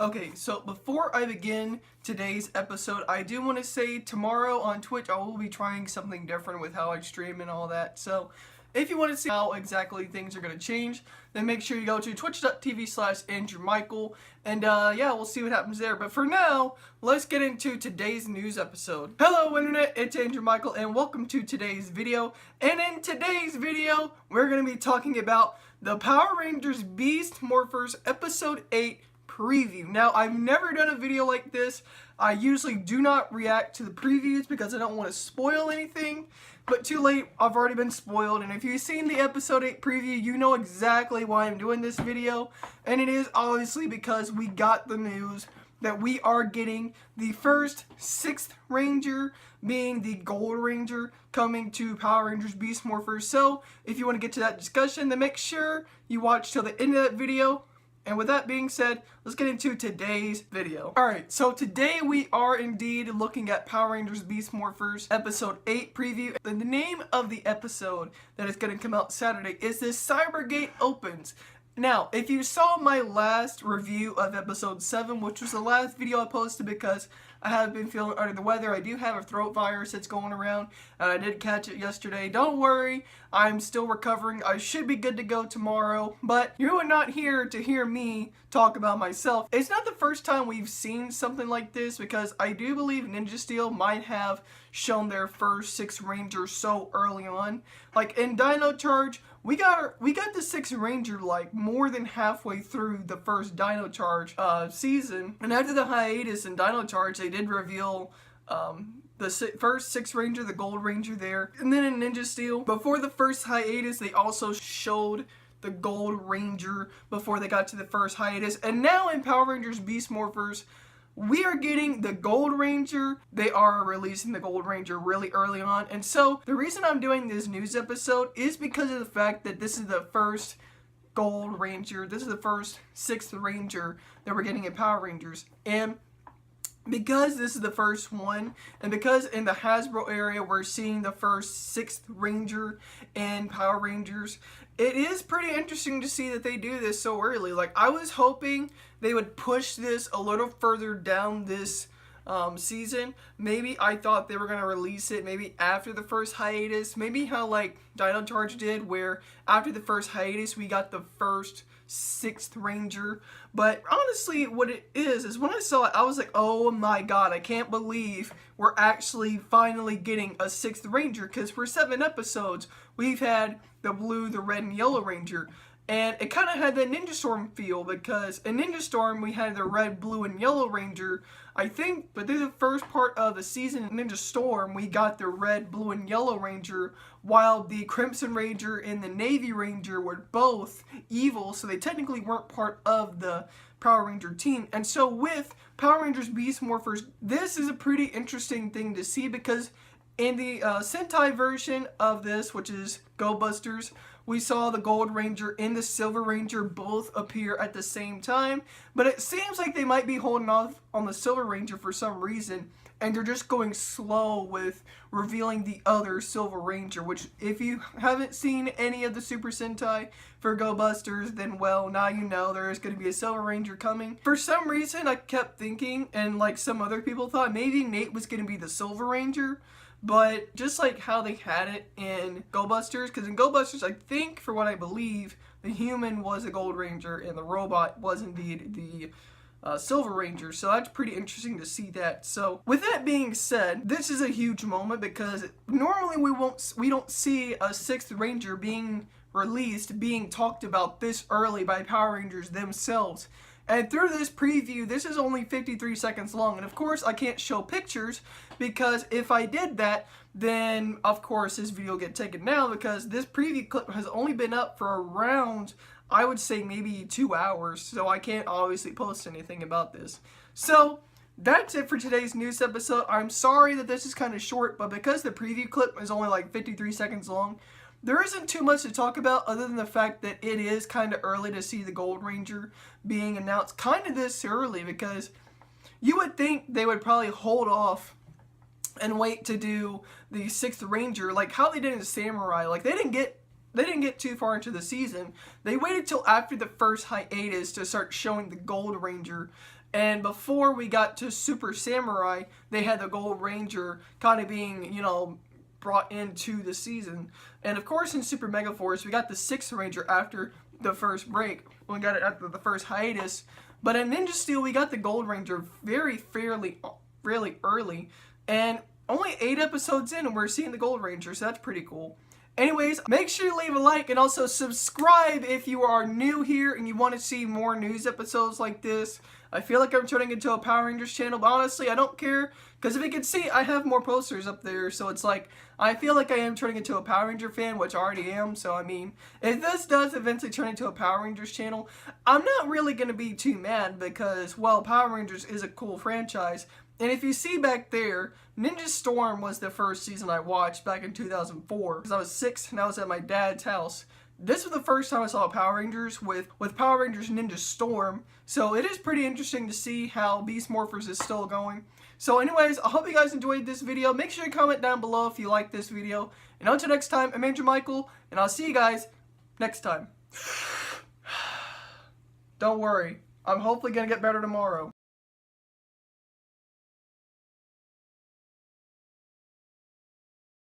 Okay, so before I begin today's episode, I do want to say tomorrow on Twitch I will be trying something different with how I stream and all that. So if you want to see how exactly things are going to change, then make sure you go to twitch.tv/AndrewMycol, and yeah, we'll see what happens there. But for now, let's get into today's news episode. Hello Internet, it's AndrewMycol, and welcome to today's video. And in today's video, we're going to be talking about the Power Rangers Beast Morphers Episode 8 preview. Now, I've never done a video like this. I usually do not react to the previews because I don't want to spoil anything, but too late, I've already been spoiled. And if you've seen the episode 8 preview, you know exactly why I'm doing this video, and it is obviously because we got the news that we are getting the first 6th Ranger, being the Gold Ranger, coming to Power Rangers Beast Morphers. So if you want to get to that discussion, then make sure you watch till the end of that video. And with that being said, let's get into today's video. Alright, so today we are indeed looking at Power Rangers Beast Morphers Episode 8 preview. The name of the episode that is going to come out Saturday is this Cybergate Opens. Now, if you saw my last review of Episode 7, which was the last video I posted because I have been feeling under the weather, I do have a throat virus that's going around, and I did catch it yesterday. Don't worry, I'm still recovering. I should be good to go tomorrow, but you are not here to hear me talk about myself. It's not the first time we've seen something like this, because I do believe Ninja Steel might have shown their first 6th Ranger so early on. Like in Dino Charge, we got the 6th Ranger like more than halfway through the first Dino Charge season, and after the hiatus in Dino Charge, they did reveal the first 6th Ranger, the Gold Ranger there. And then in Ninja Steel, before the first hiatus, they also showed the Gold Ranger before they got to the first hiatus. And now in Power Rangers Beast Morphers, we are getting the Gold Ranger. They are releasing the Gold Ranger really early on. And so the reason I'm doing this news episode is because of the fact that this is the first Gold Ranger. This is the first 6th Ranger that we're getting in Power Rangers. And because this is the first one, and because in the Hasbro area we're seeing the first 6th Ranger in Power Rangers, it is pretty interesting to see that they do this so early. Like, I was hoping they would push this a little further down this season. Maybe I thought they were going to release it maybe after the first hiatus. Maybe how like Dino Charge did, where after the first hiatus we got the first 6th Ranger. But honestly, what it is when I saw it, I was like, oh my god, I can't believe we're actually finally getting a 6th Ranger, because for 7 episodes we've had the blue, the red, and yellow Ranger. And it kind of had that Ninja Storm feel, because in Ninja Storm we had the red, blue, and yellow Ranger, I think, but through the first part of the season in Ninja Storm we got the red, blue, and yellow Ranger, while the Crimson Ranger and the Navy Ranger were both evil, so they technically weren't part of the Power Ranger team. And so with Power Rangers Beast Morphers, this is a pretty interesting thing to see, because in the Sentai version of this, which is Go Busters, we saw the Gold Ranger and the Silver Ranger both appear at the same time, but it seems like they might be holding off on the Silver Ranger for some reason, and they're just going slow with revealing the other Silver Ranger, which if you haven't seen any of the Super Sentai for Go Busters, then well, now you know there is going to be a Silver Ranger coming. For some reason, I kept thinking, and like some other people thought, maybe Nate was going to be the Silver Ranger. But just like how they had it in Go Busters, because in Go Busters, I think, for what I believe, the human was a Gold Ranger and the robot was indeed the Silver Ranger. So that's pretty interesting to see that. So with that being said, this is a huge moment, because normally we don't see a 6th Ranger being released, being talked about this early by Power Rangers themselves. And through this preview, this is only 53 seconds long. And of course, I can't show pictures, because if I did that, then of course this video will get taken down, because this preview clip has only been up for around, I would say, maybe 2 hours. So I can't obviously post anything about this. So that's it for today's news episode. I'm sorry that this is kind of short, but because the preview clip is only like 53 seconds long, there isn't too much to talk about other than the fact that it is kind of early to see the Gold Ranger being announced kind of this early, because you would think they would probably hold off and wait to do the 6th Ranger like how they did in Samurai. Like they didn't get too far into the season. They waited till after the first hiatus to start showing the Gold Ranger. And before we got to Super Samurai, they had the Gold Ranger kind of being, you know, brought into the season. And of course in Super Mega Force, we got the 6th Ranger after the first break. We got it after the first hiatus. But in Ninja Steel, we got the Gold Ranger really early. And only 8 episodes in and we're seeing the Gold Ranger, so that's pretty cool. Anyways, make sure you leave a like and also subscribe if you are new here and you want to see more news episodes like this. I feel like I'm turning into a Power Rangers channel, but honestly, I don't care. Because if you can see, I have more posters up there, so it's like, I feel like I am turning into a Power Ranger fan, which I already am, so I mean, if this does eventually turn into a Power Rangers channel, I'm not really going to be too mad because, well, Power Rangers is a cool franchise. And if you see back there, Ninja Storm was the first season I watched back in 2004. Because I was 6 and I was at my dad's house. This was the first time I saw Power Rangers with Power Rangers Ninja Storm. So it is pretty interesting to see how Beast Morphers is still going. So anyways, I hope you guys enjoyed this video. Make sure you comment down below if you like this video. And until next time, I'm AndrewMycol, and I'll see you guys next time. Don't worry, I'm hopefully going to get better tomorrow.